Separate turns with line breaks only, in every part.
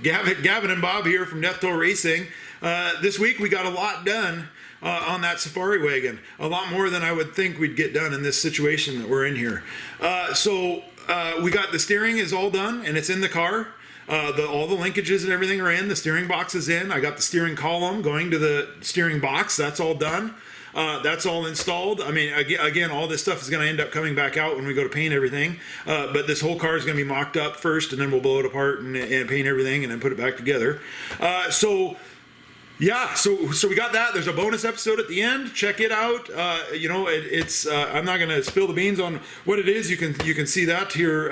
Gavin and Bob here from Death Toll Racing. This week we got a lot done on that Safari wagon. A lot more than I would think we'd get done in this situation that we're in here. We got the steering is all done and it's in the car. All the linkages and everything are in. The steering box is in. I got the steering column going to the steering box. That's all done. That's all installed. I mean, again, all this stuff is going to end up coming back out when we go to paint everything. But this whole car is going to be mocked up first, and then we'll blow it apart and paint everything, and then put it back together. Yeah, so we got that. There's a bonus episode at the end. Check it out. It's I'm not going to spill the beans on what it is. You can see that here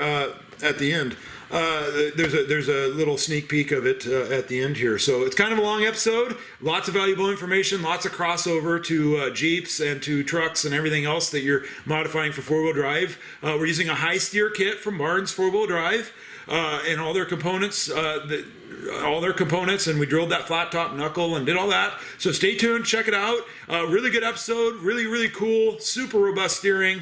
at the end. There's a little sneak peek of it at the end here. So it's kind of a long episode. Lots of valuable information. Lots of crossover to Jeeps and to trucks and everything else that you're modifying for four-wheel drive. We're using a high steer kit from Barnes four-wheel drive and all their components. And we drilled that flat top knuckle and did all that. So stay tuned, check it out. Really good episode, really cool, super robust steering.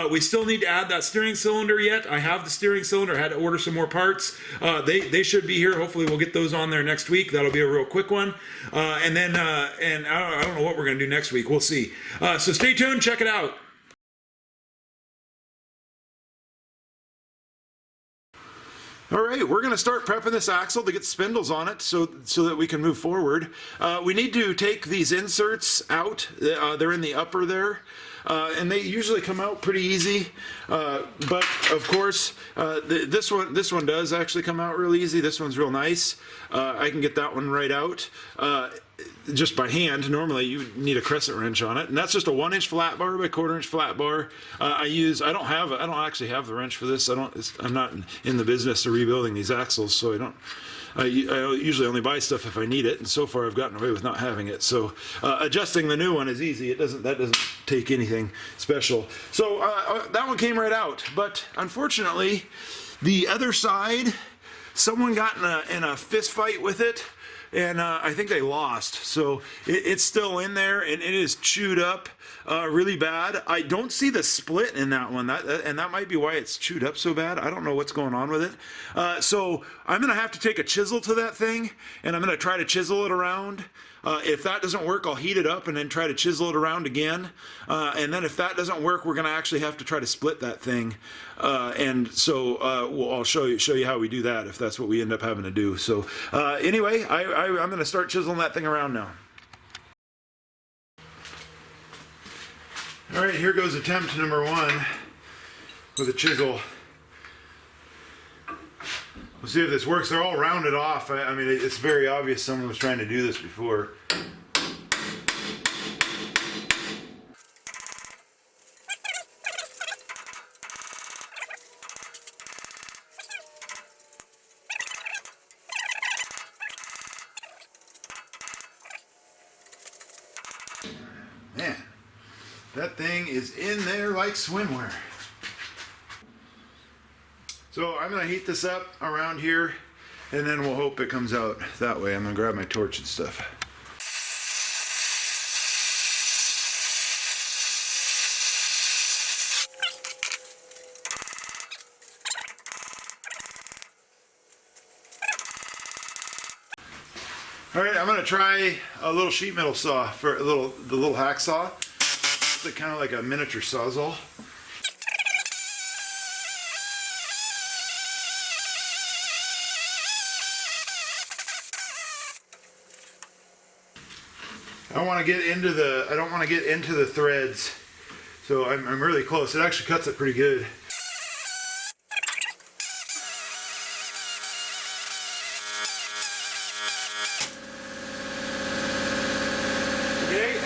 We still need to add that steering cylinder yet. I have the steering cylinder. I had to order some more parts. They should be here. Hopefully we'll get those on there next week. That'll be a real quick one. And I don't know what we're going to do next week. We'll see. So stay tuned, check it out. All right, we're going to start prepping this axle to get spindles on it so that we can move forward. We need to take these inserts out. They're in the upper there. And they usually come out pretty easy, but of course this one does actually come out real easy. This one's real nice. I can get that one right out just by hand. Normally you need a crescent wrench on it, and that's just a 1-inch flat bar by 1/4-inch flat bar. I don't actually have the wrench for this. I'm not in the business of rebuilding these axles, so I usually only buy stuff if I need it, and so far I've gotten away with not having it. So adjusting the new one is easy. That doesn't take anything special. So that one came right out, but unfortunately the other side, someone got in a fist fight with it, and I think they lost. So it's still in there, and it is chewed up really bad. I don't see the split in that one, and that might be why it's chewed up so bad. I don't know what's going on with it. So I'm going to have to take a chisel to that thing, and I'm going to try to chisel it around. If that doesn't work, I'll heat it up and then try to chisel it around again. And then if that doesn't work, we're going to actually have to try to split that thing. I'll show you how we do that if that's what we end up having to do. So anyway, I'm going to start chiseling that thing around now. All right, here goes attempt number 1 with a chisel. We'll see if this works. They're all rounded off. I mean, it's very obvious someone was trying to do this before. Man, that thing is in there like swimwear. So I'm going to heat this up around here, and then we'll hope it comes out that way. I'm going to grab my torch and stuff. All right, I'm going to try a little sheet metal saw for the little hacksaw. It's kind of like a miniature sawzall. I don't want to get into the threads, so I'm really close. It actually cuts it pretty good. Okay,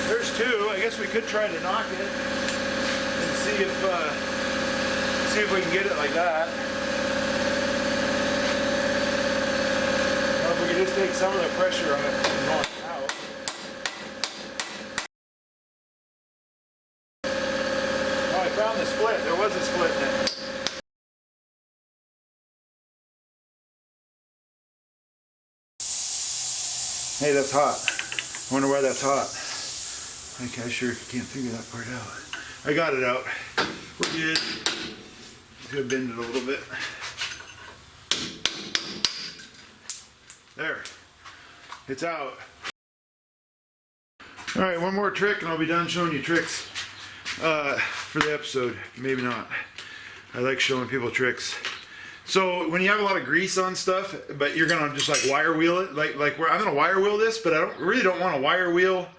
there's 2. I guess we could try to knock it and see if we can get it like that. Or if we could just take some of the pressure on it and knock it out. Found the split. There was a split in it. Hey, that's hot. I wonder why that's hot. I sure can't figure that part out. I got it out. We're good. Just gonna bend it a little bit. There, it's out. All right, one more trick and I'll be done showing you tricks for the episode. Maybe not. I like showing people tricks. So when you have a lot of grease on stuff, but you're gonna just like wire wheel it, like where I'm gonna wire wheel this, but I really don't want to wire wheel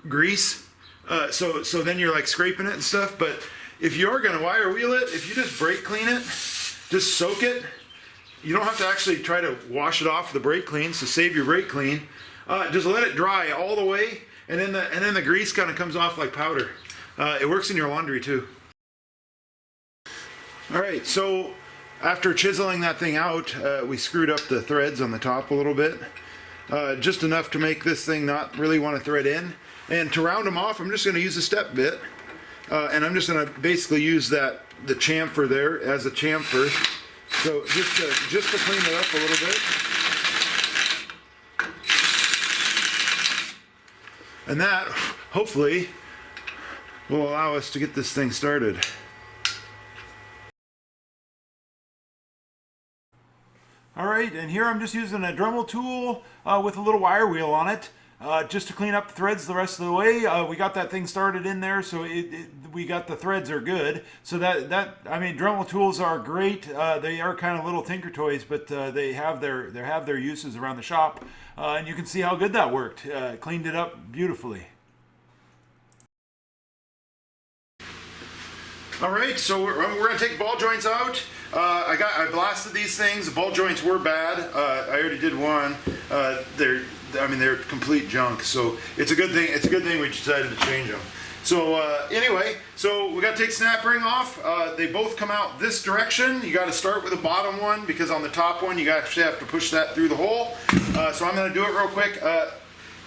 grease. So then you're like scraping it and stuff. But if you are gonna wire wheel it, if you just brake clean it, just soak it. You don't have to actually try to wash it off with the brake clean. So save your brake clean. Just let it dry all the way, and then the grease kind of comes off like powder. It works in your laundry too. All right, so after chiseling that thing out, we screwed up the threads on the top a little bit, just enough to make this thing not really want to thread in. And to round them off, I'm just going to use a step bit, and I'm just going to basically use the chamfer there as a chamfer. So just to clean it up a little bit. And that, hopefully, will allow us to get this thing started. All right, and here I'm just using a Dremel tool with a little wire wheel on it, just to clean up the threads the rest of the way. We got that thing started in there, so we got the threads are good. So I mean, Dremel tools are great. They are kind of little tinker toys, but they have their uses around the shop, and you can see how good that worked. Cleaned it up beautifully. All right, so we're gonna take ball joints out. I blasted these things. The ball joints were bad. I already did one. They're complete junk. So it's a good thing. It's a good thing we decided to change them. So anyway, so we got to take snap ring off. They both come out this direction. You got to start with the bottom one because on the top one you actually have to push that through the hole. So I'm going to do it real quick.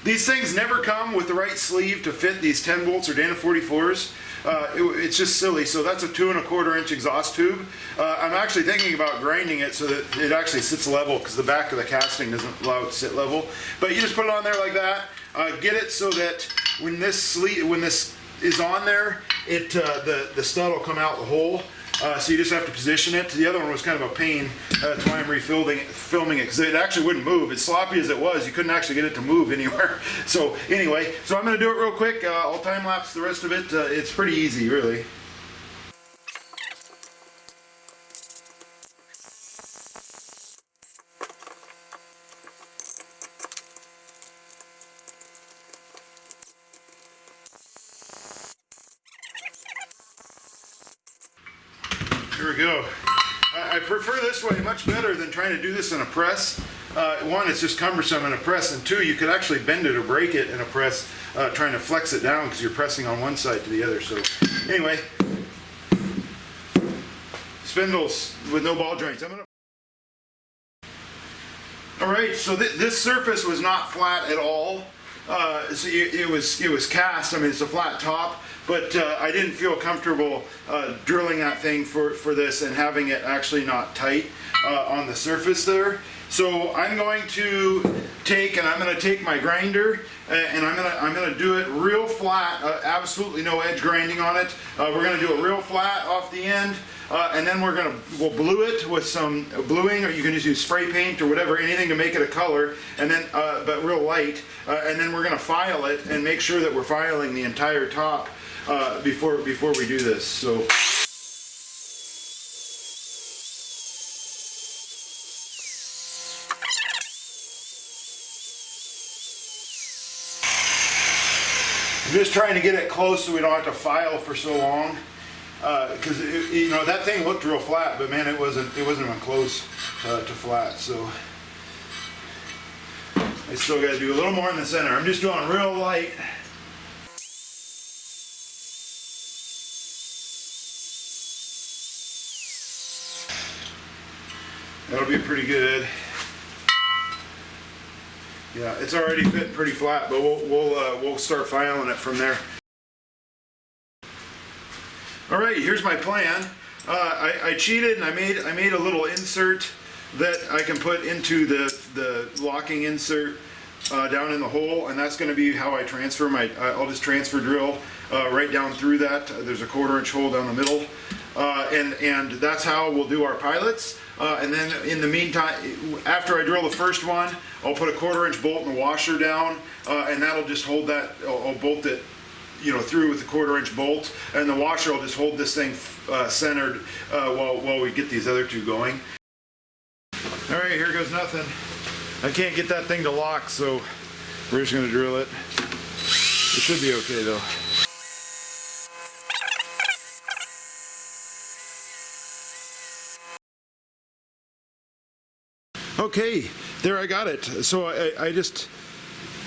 These things never come with the right sleeve to fit these 10 volts or Dana 44s. It's just silly. So that's a 2 1/4 inch exhaust tube. I'm actually thinking about grinding it so that it actually sits level because the back of the casting doesn't allow it to sit level. But you just put it on there like that. Get it so that when this is on there, the stud will come out the hole. So you just have to position it. The other one was kind of a pain. That's why I'm filming it because it actually wouldn't move. As sloppy as it was, you couldn't actually get it to move anywhere. So anyway, I'm going to do it real quick. I'll time lapse the rest of it. It's pretty easy, really. Here we go. I prefer this way much better than trying to do this in a press. One, it's just cumbersome in a press, and two, you could actually bend it or break it in a press trying to flex it down because you're pressing on one side to the other. So anyway, spindles with no ball joints. All right, so this surface was not flat at all. So it was cast. I mean, it's a flat top, but I didn't feel comfortable drilling that thing for this and having it actually not tight on the surface there. So I'm going to take my grinder and I'm gonna do it real flat, absolutely no edge grinding on it. We're gonna do it real flat off the end. And then we'll blue it with some bluing, or you can just use spray paint or whatever, anything to make it a color, and then but real light. And then we're going to file it and make sure that we're filing the entire top before we do this. So. I'm just trying to get it close so we don't have to file for so long. Because that thing looked real flat, but man, it wasn't even close to flat. So I still got to do a little more in the center. I'm just doing real light. That'll be pretty good. Yeah, it's already fitting pretty flat, but we'll start filing it from there. All right, here's my plan. I cheated and I made a little insert that I can put into the locking insert down in the hole, and that's going to be how I transfer I'll just transfer drill right down through that. There's a 1/4" hole down the middle, and that's how we'll do our pilots. And then in the meantime, after I drill the first one, I'll put a 1/4" bolt in the washer down, and that'll just hold that. I'll bolt it, you know, through with the 1/4" bolt, and the washer will just hold this thing centered while we get these other two going. All right, here goes nothing. I can't get that thing to lock, so we're just gonna drill it. It should be okay though. Okay, there I got it. So I just,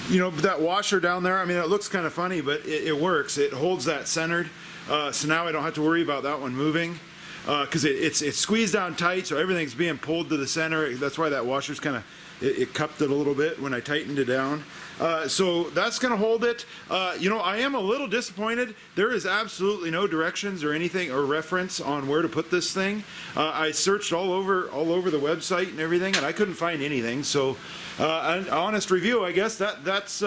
you know, that washer down there, I mean, it looks kind of funny, but it works. It holds that centered. So now I don't have to worry about that one moving. Because it's squeezed down tight, so everything's being pulled to the center. That's why that washer's kind of, it cupped it a little bit when I tightened it down. So that's going to hold it. You know, I am a little disappointed. There is absolutely no directions or anything or reference on where to put this thing. I searched all over the website and everything, and I couldn't find anything. So, an honest review, I guess that's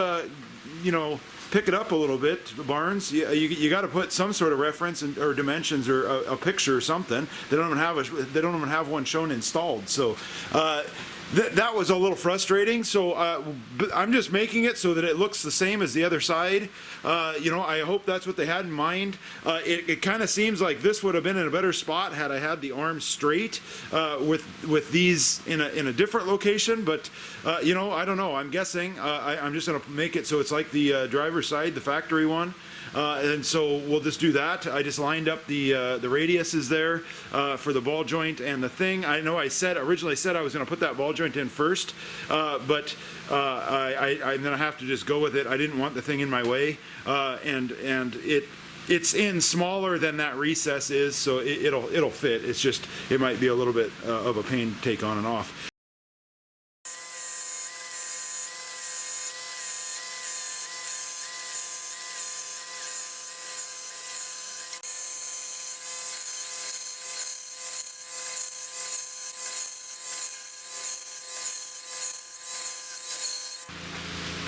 you know, pick it up a little bit, Barnes. You got to put some sort of reference or dimensions or a picture or something. They don't even have one shown installed. So that was a little frustrating. So but I'm just making it so that it looks the same as the other side. You know, I hope that's what they had in mind. It kind of seems like this would have been in a better spot had I had the arms straight with these in a different location. But you know, I don't know. I'm guessing. I'm just going to make it so it's like the driver's side, the factory one. And so we'll just do that. I just lined up the radiuses there for the ball joint and the thing. I know I originally said I was going to put that ball joint in first, but I'm going to have to just go with it. I didn't want the thing in my way, and it's in smaller than that recess is, so it'll fit. It's just it might be a little bit of a pain to take on and off.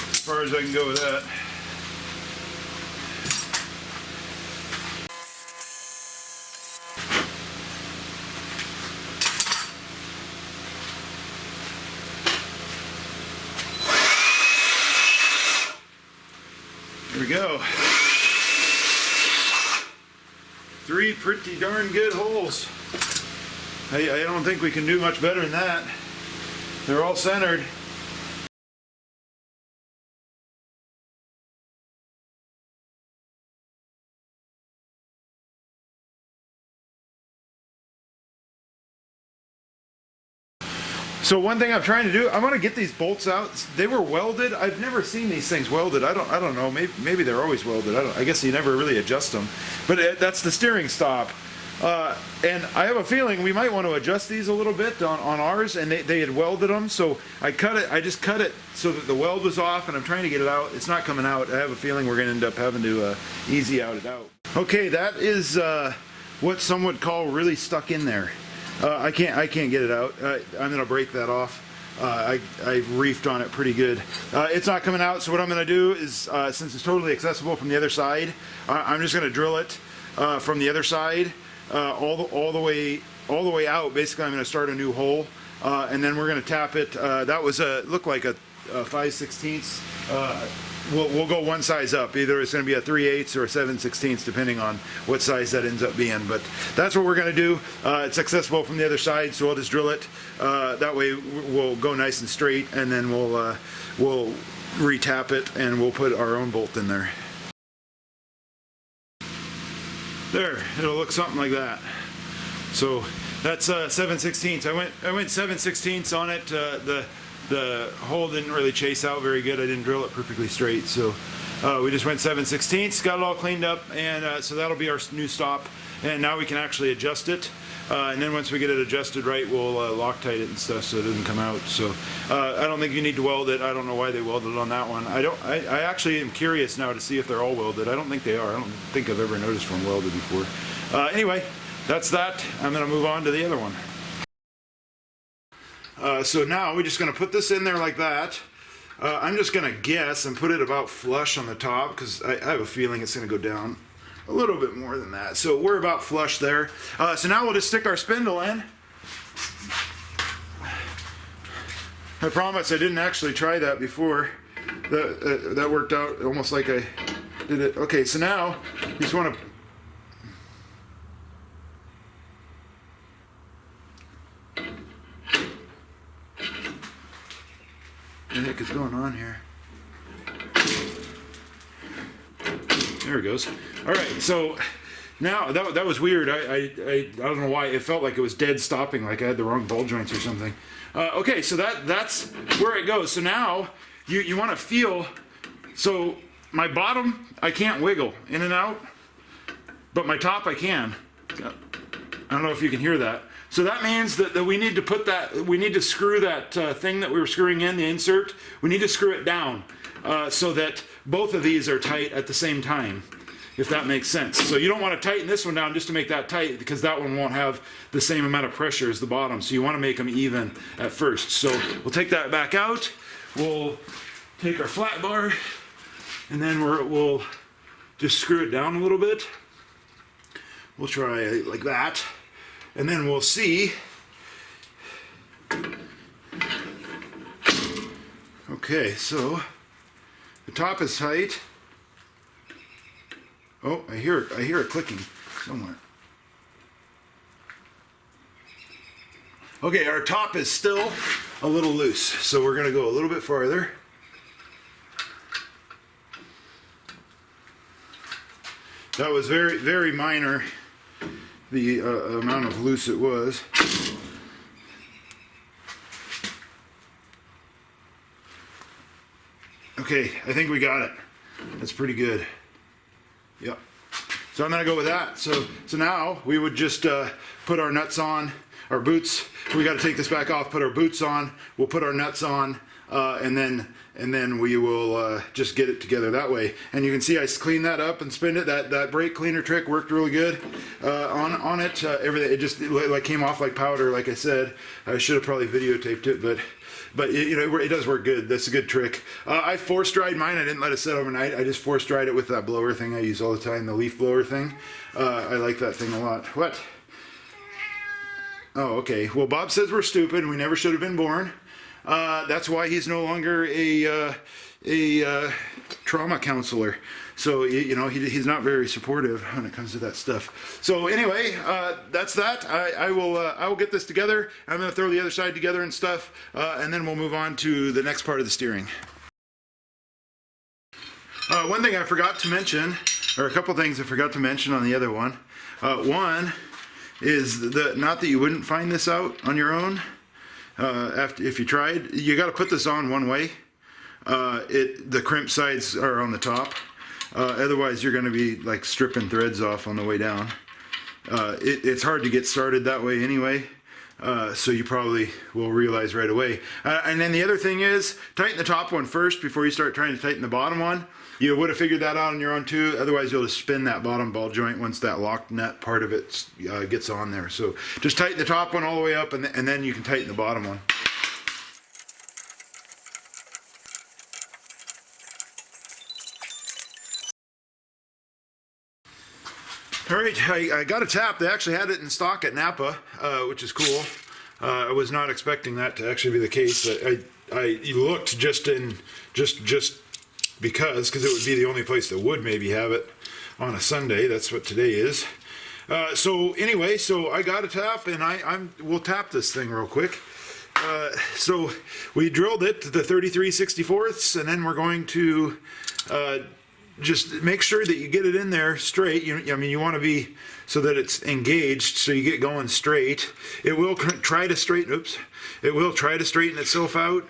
As far as I can go with that. Here we go. 3 pretty darn good holes. I don't think we can do much better than that. They're all centered. So one thing I'm trying to do, I want to get these bolts out. They were welded. I've never seen these things welded. I don't know. Maybe they're always welded. I guess you never really adjust them. But that's the steering stop. And I have a feeling we might want to adjust these a little bit on ours. And they had welded them, so I just cut it so that the weld was off. And I'm trying to get it out. It's not coming out. I have a feeling we're going to end up having to easy out it out. Okay, that is what some would call really stuck in there. I can't get it out. I'm going to break that off. I reefed on it pretty good. It's not coming out, so what I'm going to do is, since it's totally accessible from the other side, I'm just going to drill it from the other side all the way out. Basically, I'm going to start a new hole, and then we're going to tap it. That was looked like a 5/16. We'll go one size up. Either it's going to be a 3/8 or a 7/16, depending on what size that ends up being. But that's what we're going to do. It's accessible from the other side, so I'll just drill it. That way we'll go nice and straight, and then we'll re-tap it, and we'll put our own bolt in there. There, it'll look something like that. So that's 7/16. I went 7/16 on it. The hole didn't really chase out very good. I didn't drill it perfectly straight, so we just went 7/16, got it all cleaned up, and so that'll be our new stop. And now we can actually adjust it, and then once we get it adjusted right, we'll Loctite it and stuff so it doesn't come out. So I don't think you need to weld it. I don't know why they welded it on that one. I actually am curious now to see if they're all welded. I don't think they are. I don't think I've ever noticed one welded before. Anyway, that's that. I'm going to move on to the other one. So now we're just going to put this in there like that, I'm just gonna guess and put it about flush on the top because I have a feeling it's gonna go down a little bit more than that. So we're about flush there. So now we'll just stick our spindle in. I promise I didn't actually try that before. That worked out almost like I did it. Okay, so now you just want to... What the heck is going on here? There it goes. All right, so now that was weird. I don't know why. It felt like it was dead stopping, like I had the wrong ball joints or something. Okay, so that's where it goes. So now you want to feel. So my bottom I can't wiggle in and out, but my top I can. I don't know if you can hear that. So that means that we need to put that, we need to screw that thing that we were screwing in, the insert, we need to screw it down so that both of these are tight at the same time, if that makes sense. So you don't want to tighten this one down just to make that tight because that one won't have the same amount of pressure as the bottom. So you want to make them even at first. So we'll take that back out, we'll take our flat bar, and then we'll just screw it down a little bit. We'll try it like that. And then we'll see. Okay, so the top is tight. Oh, I hear it clicking somewhere. Okay, our top is still a little loose, so we're going to go a little bit farther. That was very, very minor, the amount of loose it was. Okay, I think we got it. That's pretty good. Yep. So I'm gonna go with that. So now we would just put our nuts on, our boots. We got to take this back off. Put our boots on. We'll put our nuts on, and then we will just get it together that way. And you can see I cleaned that up and spinned it. That brake cleaner trick worked really good on it. Everything, it just like came off like powder. Like I said, I should have probably videotaped it, but it does work good. That's a good trick. I force dried mine. I didn't let it sit overnight. I just force dried it with that blower thing I use all the time, the leaf blower thing. I like that thing a lot. What? Oh, okay. Well, Bob says we're stupid and we never should have been born. That's why he's no longer a trauma counselor. So he's not very supportive when it comes to that stuff. So anyway, that's that. I will get this together. I'm going to throw the other side together and stuff, and then we'll move on to the next part of the steering. One thing I forgot to mention, or a couple things I forgot to mention on the other one. One is not that you wouldn't find this out on your own. If you tried, you got to put this on one way. The crimp sides are on the top. Otherwise, you're going to be like stripping threads off on the way down. It's hard to get started that way anyway, so you probably will realize right away. And then the other thing is, tighten the top one first before you start trying to tighten the bottom one. You would have figured that out on your own too. Otherwise, you'll just spin that bottom ball joint once that locked nut part of it gets on there. So just tighten the top one all the way up, and then you can tighten the bottom one. All right, I got a tap. They actually had it in stock at Napa, which is cool. I was not expecting that to actually be the case. I looked just because it would be the only place that would maybe have it on a Sunday. That's what today is. So anyway, so I got a tap, and we'll tap this thing real quick. So we drilled it to the 33/64, and then we're going to just make sure that you get it in there straight. You want to be so that it's engaged, so you get going straight. It will try to straighten. Oops! It will try to straighten itself out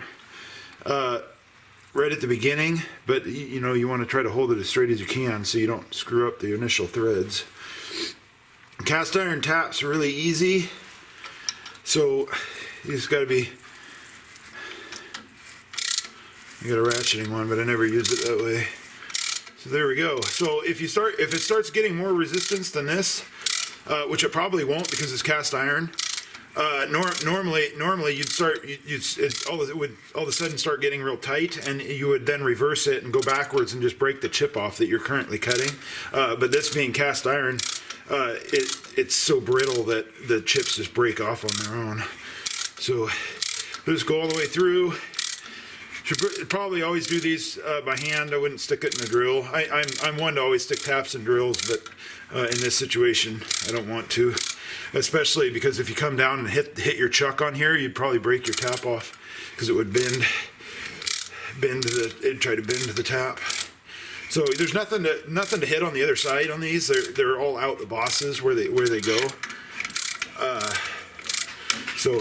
right at the beginning, but you want to try to hold it as straight as you can so you don't screw up the initial threads. Cast iron taps are really easy, so you just got to be. I got a ratcheting one, but I never used it that way. So there we go. So if it starts getting more resistance than this, which it probably won't because it's cast iron, Normally you'd start, it would all of a sudden start getting real tight, and you would then reverse it and go backwards and just break the chip off that you're currently cutting. But this being cast iron, it's so brittle that the chips just break off on their own. So just go all the way through. Should probably always do these by hand. I wouldn't stick it in a drill. I'm one to always stick taps in drills, but in this situation, I don't want to. Especially because if you come down and hit your chuck on here, you'd probably break your tap off because it would it'd try to bend to the tap. So there's nothing to hit on the other side on these. They're all out the bosses where they go. So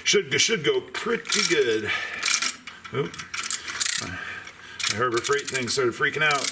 should go pretty good. Oop. My Harbor Freight thing started freaking out.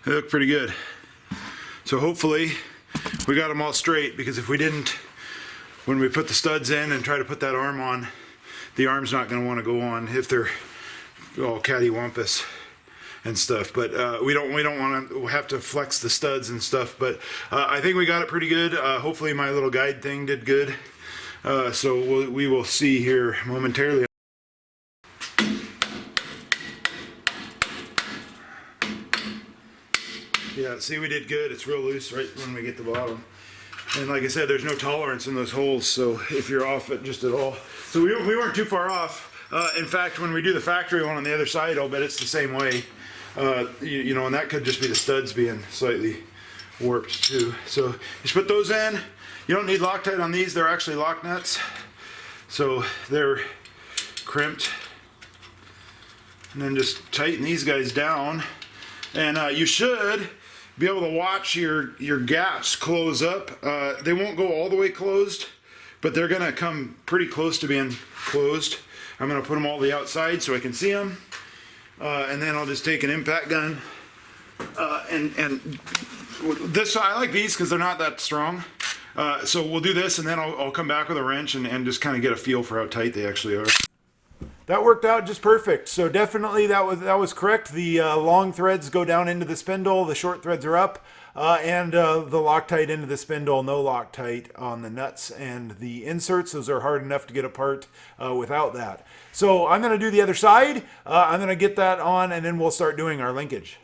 They look pretty good. So hopefully we got them all straight, because if we didn't, when we put the studs in and try to put that arm on, the arm's not going to want to go on if they're all cattywampus and stuff. But we don't want to have to flex the studs and stuff. But I think we got it pretty good. Hopefully my little guide thing did good. So we will see here momentarily. Yeah, see, we did good. It's real loose right when we get the bottom. And like I said, there's no tolerance in those holes, so if you're off it just at all. So we weren't too far off. In fact, when we do the factory one on the other side, I'll bet it's the same way. You know, and that could just be the studs being slightly warped too. So just put those in. You don't need Loctite on these. They're actually lock nuts. So they're crimped. And then just tighten these guys down. And you should be able to watch your gaps close up. They won't go all the way closed, but they're gonna come pretty close to being closed. I'm gonna put them all the outside so I can see them. And then I'll just take an impact gun. And this, I like these because they're not that strong. So we'll do this, and then I'll come back with a wrench and just kind of get a feel for how tight they actually are. That worked out just perfect. So definitely that was correct. The long threads go down into the spindle, the short threads are up, and the Loctite into the spindle, no Loctite on the nuts and the inserts. Those are hard enough to get apart without that. So I'm going to do the other side. I'm going to get that on, and then we'll start doing our linkage.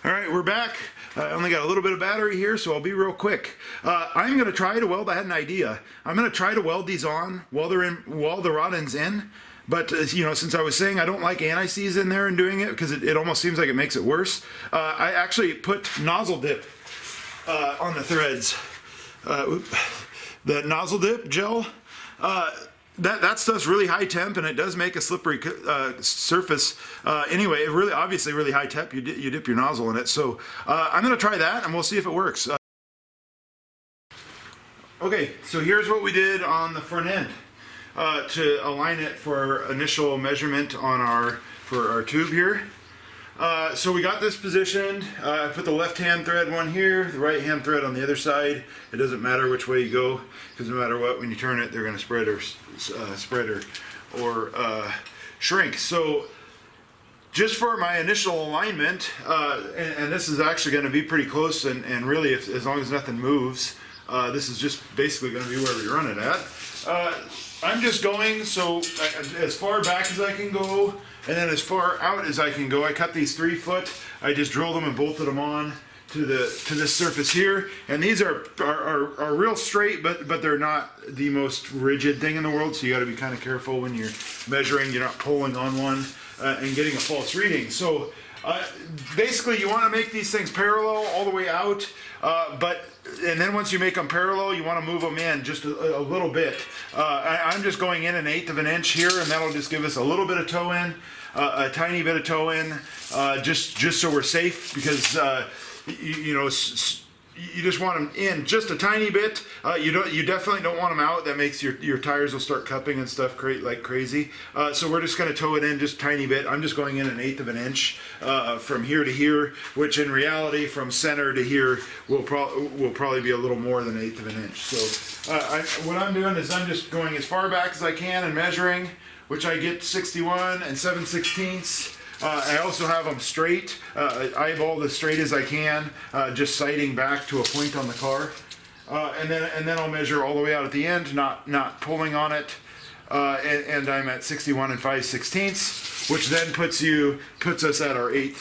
All right, we're back. I only got a little bit of battery here, so I'll be real quick. I'm going to try to weld. I had an idea. I'm going to try to weld these on while the rod end's in. But you know, since I was saying I don't like anti-seize in there and doing it because it almost seems like it makes it worse, I actually put nozzle dip on the threads. The nozzle dip gel. That stuff's really high temp, and it does make a slippery surface. Anyway, it really, obviously really high temp. You dip your nozzle in it. So I'm going to try that, and we'll see if it works. Okay, so here's what we did on the front end to align it for initial measurement on for our tube here. So we got this positioned. I put the left hand thread one here, the right hand thread on the other side. It doesn't matter which way you go, because no matter what, when you turn it, they're going to spread or shrink. So just for my initial alignment, and this is actually going to be pretty close, and really, as long as nothing moves, this is just basically going to be where we run it at. I'm just going so as far back as I can go, and then as far out as I can go. I cut these 3 foot. I just drilled them and bolted them on to this surface here. And these are real straight, but they're not the most rigid thing in the world. So you got to be kind of careful when you're measuring. You're not pulling on one and getting a false reading. So Basically, you want to make these things parallel all the way out, and then once you make them parallel, you want to move them in just a little bit. I'm just going in 1/8 of an inch here, and that'll just give us a little bit of toe in, a tiny bit of toe in, just so we're safe, because you just want them in just a tiny bit. You definitely don't want them out. That makes your tires will start cupping and stuff like crazy. So we're just going to toe it in just a tiny bit. I'm just going in 1/8 of an inch from here to here, which in reality from center to here will probably be a little more than 1/8 of an inch. So what I'm doing is I'm just going as far back as I can and measuring, which I get 61 and 7/16. I also have them straight, eyeballed as straight as I can, just sighting back to a point on the car, and then I'll measure all the way out at the end, not pulling on it, and I'm at 61 and 5/16, which then puts us at our 1/8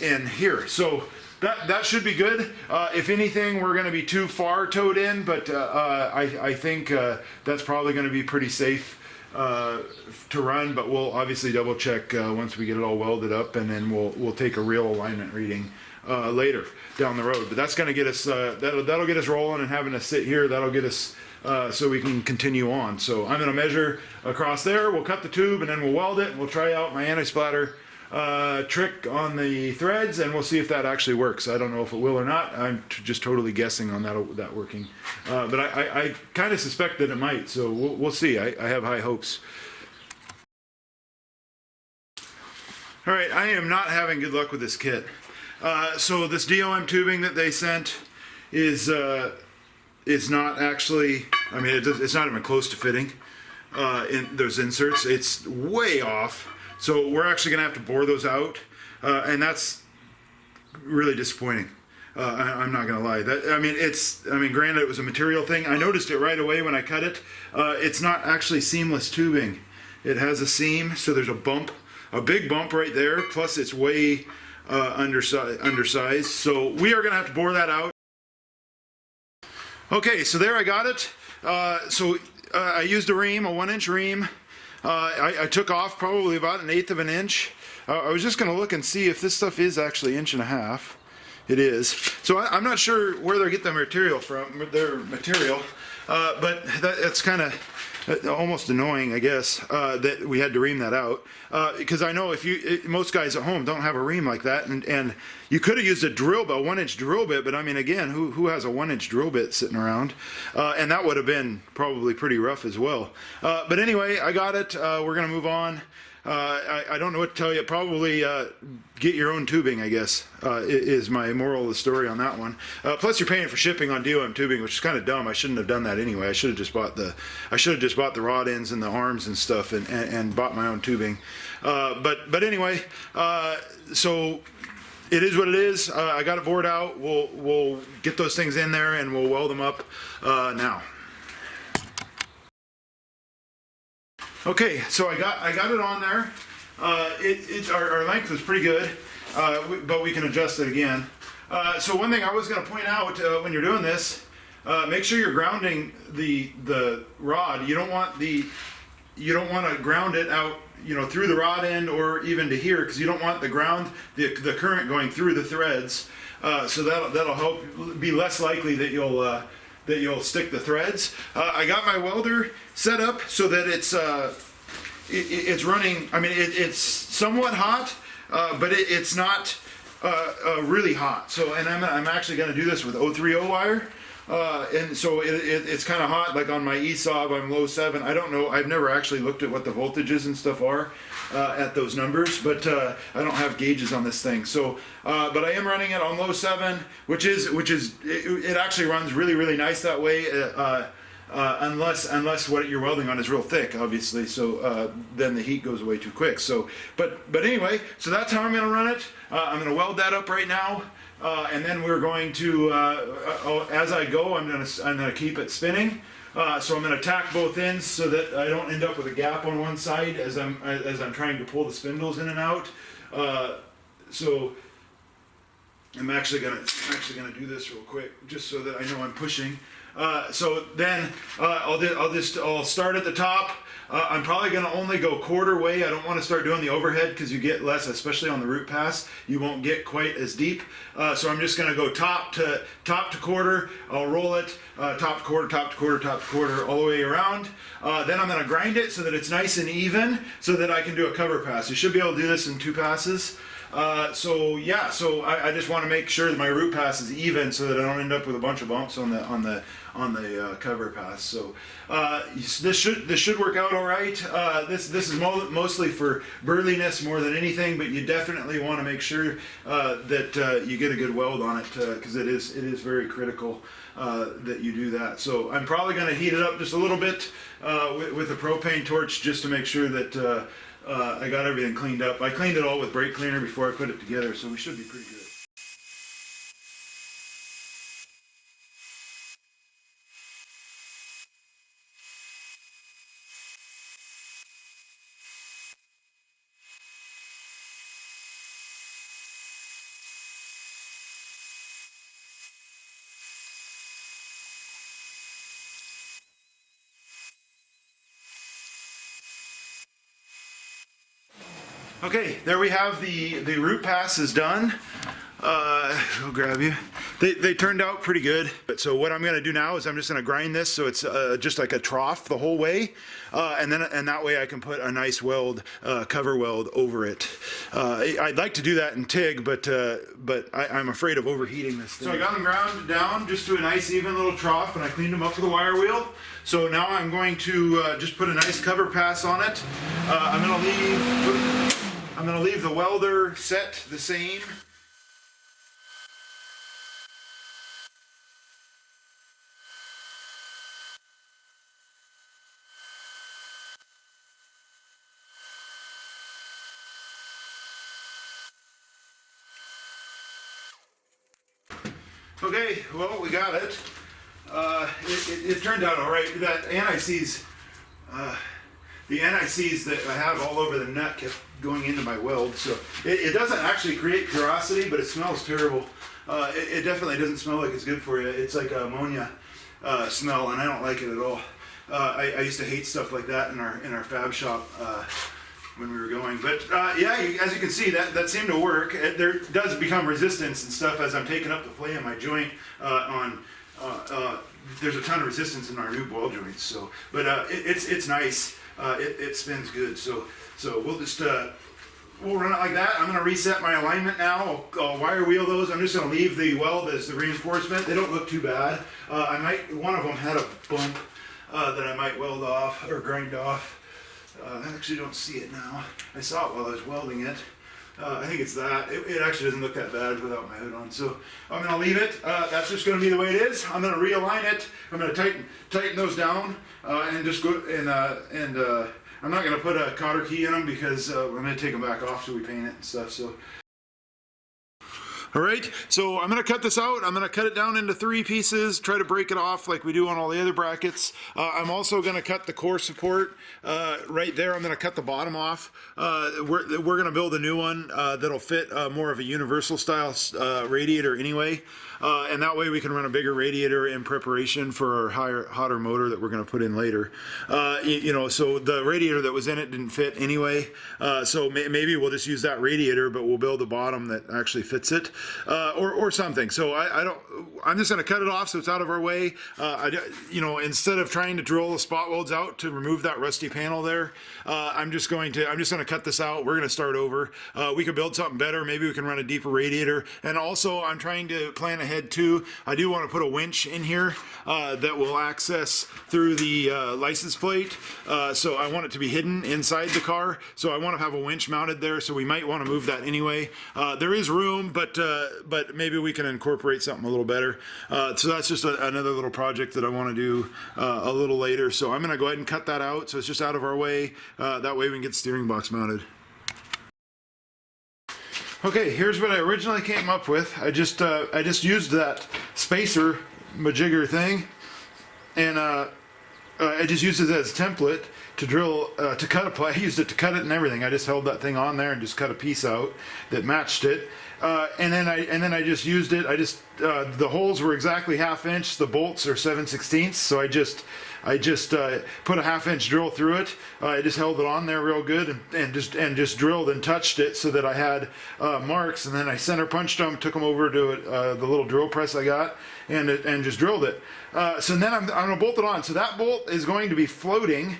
in here. So that should be good. If anything, we're going to be too far towed in, but I think that's probably going to be pretty safe to run, but we'll obviously double check once we get it all welded up, and then we'll take a real alignment reading later down the road. But that's going to get us that'll get us rolling, and having us sit here, that'll get us so we can continue on. So I'm going to measure across there, we'll cut the tube, and then we'll weld it, and we'll try out my anti-splatter trick on the threads, and we'll see if that actually works. I don't know if it will or not. I'm just totally guessing on that working, but I kind of suspect that it might, so we'll see. I have high hopes. All right, I am not having good luck with this kit. So this DOM tubing that they sent is not actually, I mean, it's not even close to fitting in those inserts. It's way off. So we're actually going to have to bore those out, and that's really disappointing. I'm not going to lie. Granted, it was a material thing. I noticed it right away when I cut it. It's not actually seamless tubing. It has a seam, so there's a bump, a big bump right there. Plus, it's way undersized. So we are going to have to bore that out. Okay, so there I got it. I used a ream, a 1-inch ream. I took off probably about 1/8 of an inch. I was just going to look and see if this stuff is actually 1.5 inches. It is. So I'm not sure where they get their material from, but that's kind of almost annoying, I guess, that we had to ream that out. Because I know most guys at home don't have a ream like that, and you could have used a 1-inch drill bit, but I mean, again, who has a 1-inch drill bit sitting around? And that would have been probably pretty rough as well. But anyway, I got it. We're going to move on. I don't know what to tell you. Probably get your own tubing, I guess, is my moral of the story on that one. Plus, you're paying for shipping on DOM tubing, which is kind of dumb. I shouldn't have done that anyway. I should have just bought the rod ends and the arms and stuff, and bought my own tubing. But anyway, so it is what it is. I got it bored out. We'll get those things in there, and we'll weld them up now. Okay, so I got it on there. Our length was pretty good, but we can adjust it again. So one thing I was going to point out when you're doing this, make sure you're grounding the rod. You don't want to ground it out, through the rod end or even to here, because you don't want the current going through the threads. So that'll help, be less likely that you'll stick the threads. I got my welder set up so that it's running. I mean, it's somewhat hot, but it's not really hot. So, and I'm actually going to do this with 030 wire, and so it's kind of hot. Like on my ESOB, I'm low 7. I don't know. I've never actually looked at what the voltages and stuff are at those numbers, but I don't have gauges on this thing. So, but I am running it on low 7, which is it actually runs really nice that way. Unless what you're welding on is real thick, obviously. So then the heat goes away too quick. So, but anyway, so that's how I'm going to run it. I'm going to weld that up right now, and then we're going to, as I go, I'm going to keep it spinning. So I'm going to tack both ends so that I don't end up with a gap on one side as I'm trying to pull the spindles in and out. So I'm actually going to do this real quick, just so that I know I'm pushing. So then I'll start at the top. I'm probably going to only go quarter way. I don't want to start doing the overhead because you get less, especially on the root pass. You won't get quite as deep. So I'm just going to go top to quarter. I'll roll it top to quarter, top to quarter, top to quarter, all the way around. Then I'm going to grind it so that it's nice and even, so that I can do a cover pass. You should be able to do this in 2 passes. So I just want to make sure that my root pass is even, so that I don't end up with a bunch of bumps on the cover pass. So this should work out all right. This is mostly for burliness more than anything, but you definitely want to make sure that you get a good weld on it, because it is very critical that you do that. So I'm probably going to heat it up just a little bit with a propane torch, just to make sure that I got everything cleaned up. I cleaned it all with brake cleaner before I put it together, so we should be pretty good. Okay, there we have the root pass is done. I'll grab you. They turned out pretty good. So what I'm going to do now is I'm just going to grind this so it's just like a trough the whole way, and that way I can put a nice weld, cover weld over it. I'd like to do that in TIG, but I'm afraid of overheating this thing. So I got them ground down just to a nice even little trough, and I cleaned them up with a wire wheel. So now I'm going to just put a nice cover pass on it. I'm going to leave the welder set the same. Okay, well, we got it. It turned out all right. That anti-seize, the anti-seize that I have all over the nut kept going into my weld, so it doesn't actually create porosity, but it smells terrible. It definitely doesn't smell like it's good for you. It's like ammonia smell, and I don't like it at all. I used to hate stuff like that in our fab shop when we were going, but yeah, as you can see, that seemed to work. There does become resistance and stuff as I'm taking up the play in my joint. There's a ton of resistance in our new ball joints, so but it's nice. It spins good, so we'll just we'll run it like that. I'm going to reset my alignment now. I'll wire wheel those. I'm just going to leave the weld as the reinforcement. They don't look too bad. One of them had a bump that I might weld off or grind off. I actually don't see it now. I saw it while I was welding it. I think it's that. It actually doesn't look that bad without my hood on. So I'm going to leave it. That's just going to be the way it is. I'm going to realign it. I'm going to tighten those down and just go and I'm not going to put a cotter key in them because I'm going to take them back off so we paint it and stuff. So. All right, so I'm going to cut this out. I'm going to cut it down into 3 pieces, try to break it off like we do on all the other brackets. I'm also going to cut the core support right there. I'm going to cut the bottom off. We're going to build a new one that'll fit more of a universal style radiator anyway. And that way we can run a bigger radiator in preparation for our hotter motor that we're going to put in later. So the radiator that was in it didn't fit anyway. So maybe we'll just use that radiator, but we'll build a bottom that actually fits it. Or something. So I'm just going to cut it off so it's out of our way. Instead of trying to drill the spot welds out to remove that rusty panel there, I'm just going to cut this out. We're going to start over. We could build something better. Maybe we can run a deeper radiator. And also I'm trying to plan ahead too. I do want to put a winch in here that will access through the license plate. So I want it to be hidden inside the car. So I want to have a winch mounted there. So we might want to move that anyway. There is room, but maybe we can incorporate something a little better. So that's just another little project that I want to do a little later. So I'm going to go ahead and cut that out so it's just out of our way. That way we can get the steering box mounted. Okay, here's what I originally came up with. I just used that spacer majigger thing, and I just used it as a template to drill, to cut a pipe. I used it to cut it and everything. I just held that thing on there and just cut a piece out that matched it. And then I just used it. The holes were exactly 1/2 inch. The bolts are 7/16. So I just put a 1/2 inch drill through it. I just held it on there real good and just drilled and touched it so that I had marks. And then I center punched them, took them over to the little drill press I got, and just drilled it. So then I'm gonna bolt it on. So that bolt is going to be floating.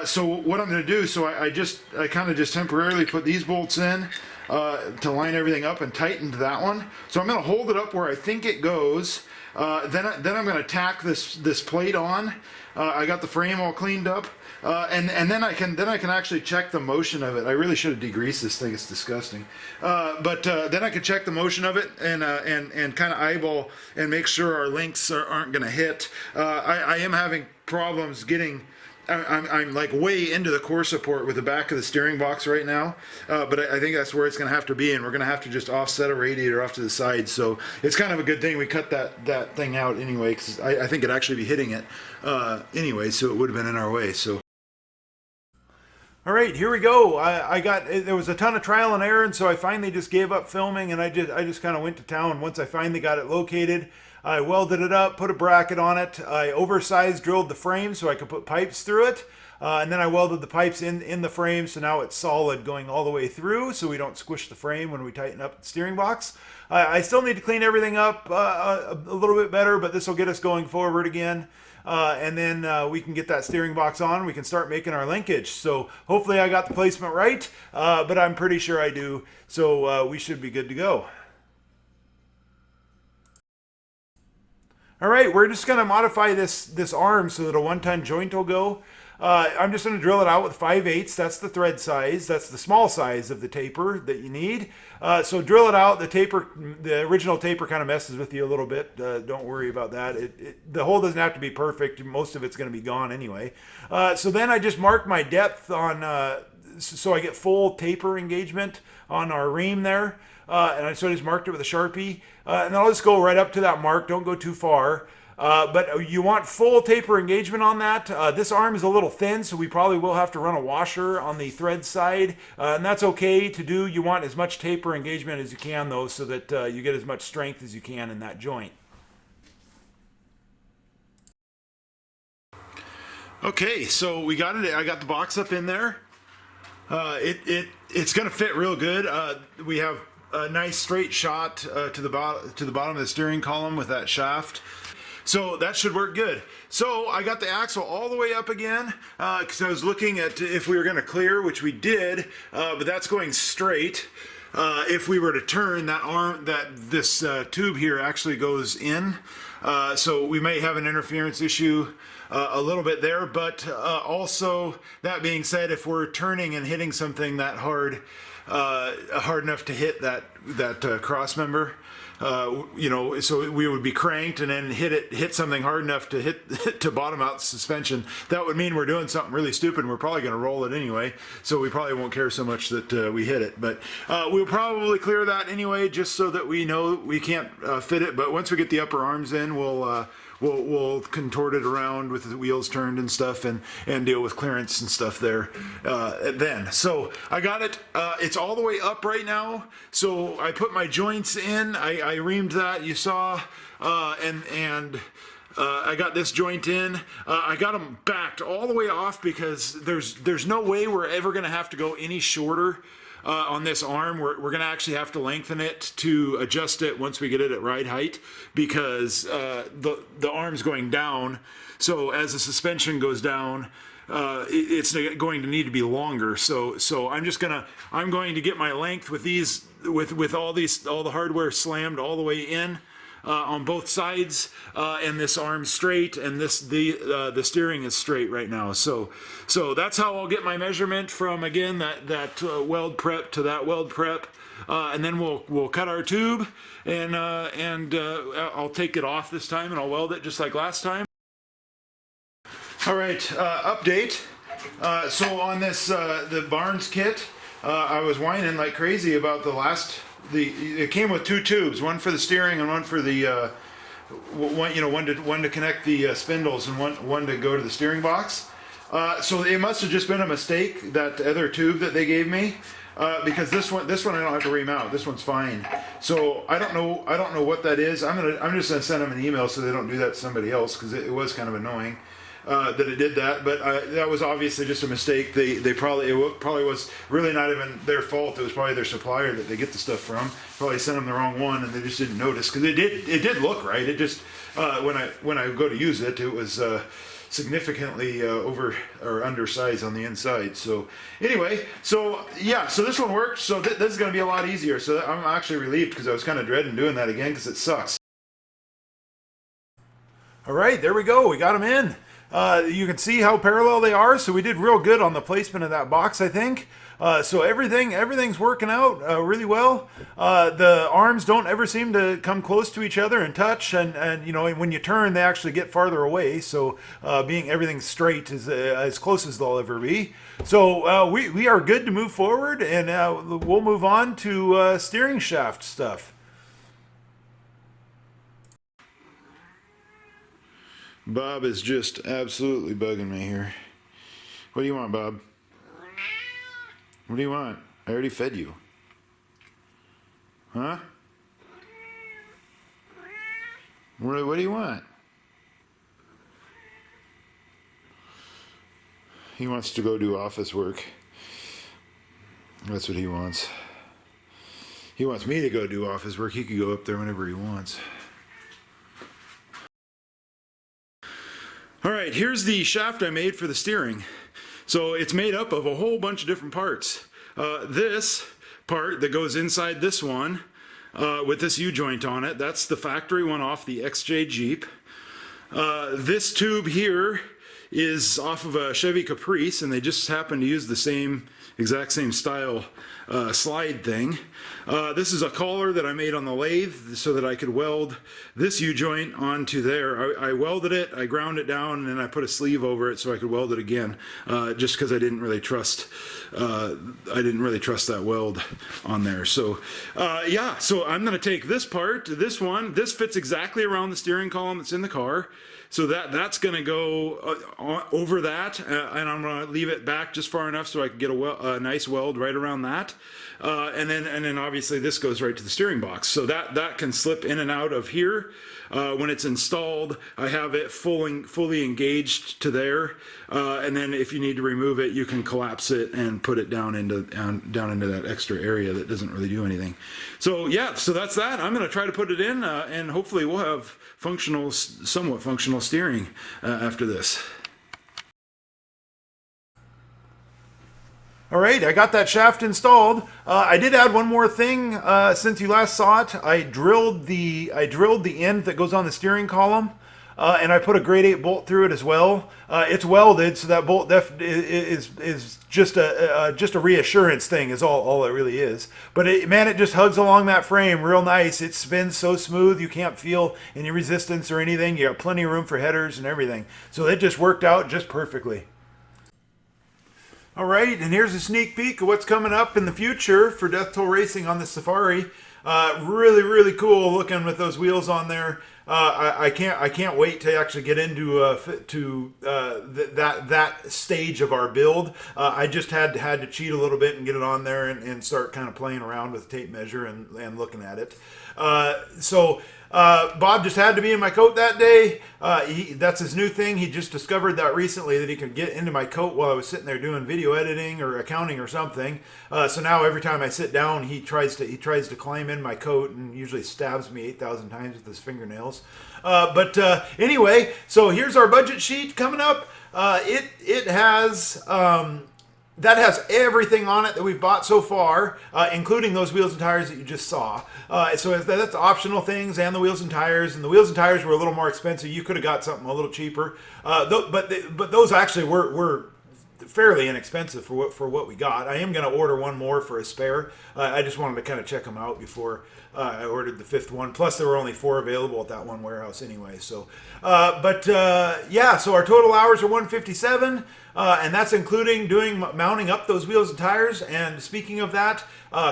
So what I'm going to do, so I kind of just temporarily put these bolts in to line everything up and tighten to that one. So I'm going to hold it up where I think it goes. Then I'm going to tack this plate on. I got the frame all cleaned up, and then I can actually check the motion of it. I really should have degreased this thing; it's disgusting. But then I can check the motion of it and kind of eyeball and make sure our links aren't going to hit. I am having problems getting. I'm like way into the core support with the back of the steering box right now, but I think that's where it's going to have to be, and we're going to have to just offset a radiator off to the side. So it's kind of a good thing we cut that thing out anyway, because I think it'd actually be hitting it anyway, so it would have been in our way. So. All right, here we go. There was a ton of trial and error, and so I finally just gave up filming, and I just kind of went to town. Once I finally got it located, I welded it up, put a bracket on it. I oversized drilled the frame so I could put pipes through it, and then I welded the pipes in the frame, so now it's solid going all the way through, so we don't squish the frame when we tighten up the steering box. I still need to clean everything up a little bit better, but this will get us going forward again. And then we can get that steering box on. We can start making our linkage. So hopefully I got the placement right, but I'm pretty sure I do. So we should be good to go. All right, we're just going to modify this arm so that a 1-ton joint will go. I'm just going to drill it out with 5/8. That's the thread size. That's the small size of the taper that you need. So drill it out. The original taper kind of messes with you a little bit. Don't worry about that. The hole doesn't have to be perfect. Most of it's going to be gone anyway. So then I just mark my depth on, so I get full taper engagement on our ream there. So I just marked it with a Sharpie. And then I'll just go right up to that mark. Don't go too far. But you want full taper engagement on that. This arm is a little thin, so we probably will have to run a washer on the thread side. And that's okay to do. You want as much taper engagement as you can, though, so that you get as much strength as you can in that joint. Okay, so we got it. I got the box up in there. It's going to fit real good. We have a nice straight shot to the bottom of the steering column with that shaft. So that should work good. So I got the axle all the way up again because I was looking at if we were going to clear, which we did, but that's going straight. If we were to turn this tube here actually goes in, so we may have an interference issue a little bit there. But also, that being said, if we're turning and hitting something that hard enough to hit that cross member, so we would be cranked and then hit something hard enough to bottom out the suspension. That would mean we're doing something really stupid, and we're probably going to roll it anyway. So we probably won't care so much that we hit it. But we'll probably clear that anyway, just so that we know we can't fit it. But once we get the upper arms in, we'll contort it around with the wheels turned and stuff, and deal with clearance and stuff there then. So I got it. It's all the way up right now. So I put my joints in. I reamed that, you saw, and I got this joint in. I got them backed all the way off because there's no way we're ever going to have to go any shorter on this arm. We're going to actually have to lengthen it to adjust it once we get it at ride height, because the arm's going down. So as the suspension goes down, it's going to need to be longer. So I'm going to get my length with these with all the hardware slammed all the way in on both sides, and this arm straight, and the steering is straight right now. So that's how I'll get my measurement from, again, that weld prep to that weld prep, and then we'll cut our tube, and I'll take it off this time and I'll weld it just like last time. All right, update. So on this the Barnes kit, I was whining like crazy about it came with 2 tubes, one for the steering and one for the one to connect the spindles and one to go to the steering box. So it must have just been a mistake, that other tube that they gave me, because this one I don't have to remount. This one's fine. So I don't know what that is. I'm just gonna send them an email so they don't do that to somebody else, because it was kind of annoying that it did that. But that was obviously just a mistake. It probably was really not even their fault. It was probably their supplier that they get the stuff from. Probably sent them the wrong one, and they just didn't notice, because it did look right. It just when I go to use it, it was significantly over or undersized on the inside. So anyway, so this one worked. So this is going to be a lot easier. So I'm actually relieved, because I was kind of dreading doing that again, because it sucks. All right, there we go. We got them in. You can see how parallel they are. So we did real good on the placement of that box, I think. So everything's working out really well. The arms don't ever seem to come close to each other and touch, and when you turn, they actually get farther away. So everything straight is as close as they'll ever be. So we are good to move forward, and we'll move on to steering shaft stuff. Bob is just absolutely bugging me here. What do you want, Bob? What do you want? I already fed you. Huh? What do you want? He wants to go do office work. That's what he wants. He wants me to go do office work. He could go up there whenever he wants. All right, here's the shaft I made for the steering. So it's made up of a whole bunch of different parts. This part that goes inside this one with this U-joint on it, that's the factory one off the XJ Jeep. This tube here is off of a Chevy Caprice, and they just happen to use the exact same style slide thing. This is a collar that I made on the lathe so that I could weld this U-joint onto there. I welded it, I ground it down, and then I put a sleeve over it so I could weld it again, just because I didn't really trust that weld on there. So yeah, so I'm going to take this part, this fits exactly around the steering column that's in the car. So that's going to go over that, and I'm going to leave it back just far enough so I can get a nice weld right around that. And then obviously this goes right to the steering box. So that can slip in and out of here. When it's installed, I have it fully engaged to there. And then if you need to remove it, you can collapse it and put it down into that extra area that doesn't really do anything. So yeah, so that's that. I'm going to try to put it in, and hopefully we'll have somewhat functional steering after this. All right, I got that shaft installed. I did add one more thing since you last saw it. I drilled the end that goes on the steering column, and I put a grade 8 bolt through it as well. It's welded, so that bolt is just a reassurance thing. Is all it really is. But it just hugs along that frame real nice. It spins so smooth you can't feel any resistance or anything. You got plenty of room for headers and everything. So it just worked out just perfectly. All right, and here's a sneak peek of what's coming up in the future for Death Toll Racing on the Safari. Really cool looking with those wheels on there. I can't wait to actually get into that stage of our build. I just had to cheat a little bit and get it on there and start kind of playing around with the tape measure and looking at it. Bob just had to be in my coat that day. That's his new thing. He just discovered that recently, that he could get into my coat while I was sitting there doing video editing or accounting or something. So now every time I sit down, he tries to climb in my coat and usually stabs me 8,000 times with his fingernails. Anyway, so here's our budget sheet coming up. It has that has everything on it that we've bought so far, including those wheels and tires that you just saw. So that's optional things, and the wheels and tires. And the wheels and tires were a little more expensive. You could have got something a little cheaper, but those actually were fairly inexpensive for what we got. I am going to order one more for a spare. I just wanted to kind of check them out before I ordered the fifth one. Plus, there were only 4 available at that one warehouse anyway. So, yeah. So our total hours are 157. and that's including mounting up those wheels and tires. And speaking of that,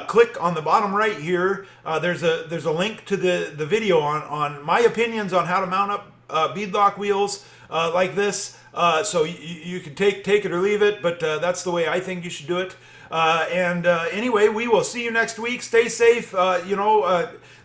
click on the bottom right here. There's a link to the video on my opinions on how to mount up beadlock wheels like this. So you can take it or leave it, but that's the way I think you should do it. Anyway, we will see you next week. Stay safe.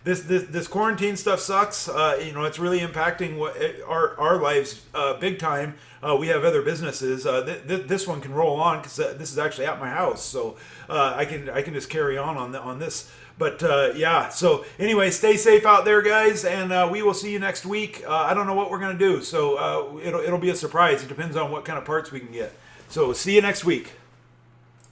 This quarantine stuff sucks. It's really impacting our lives big time. We have other businesses. This one can roll on because this is actually at my house, so I can just carry on this. But yeah, so anyway, stay safe out there, guys, and we will see you next week. I don't know what we're gonna do, so it'll be a surprise. It depends on what kind of parts we can get. So see you next week.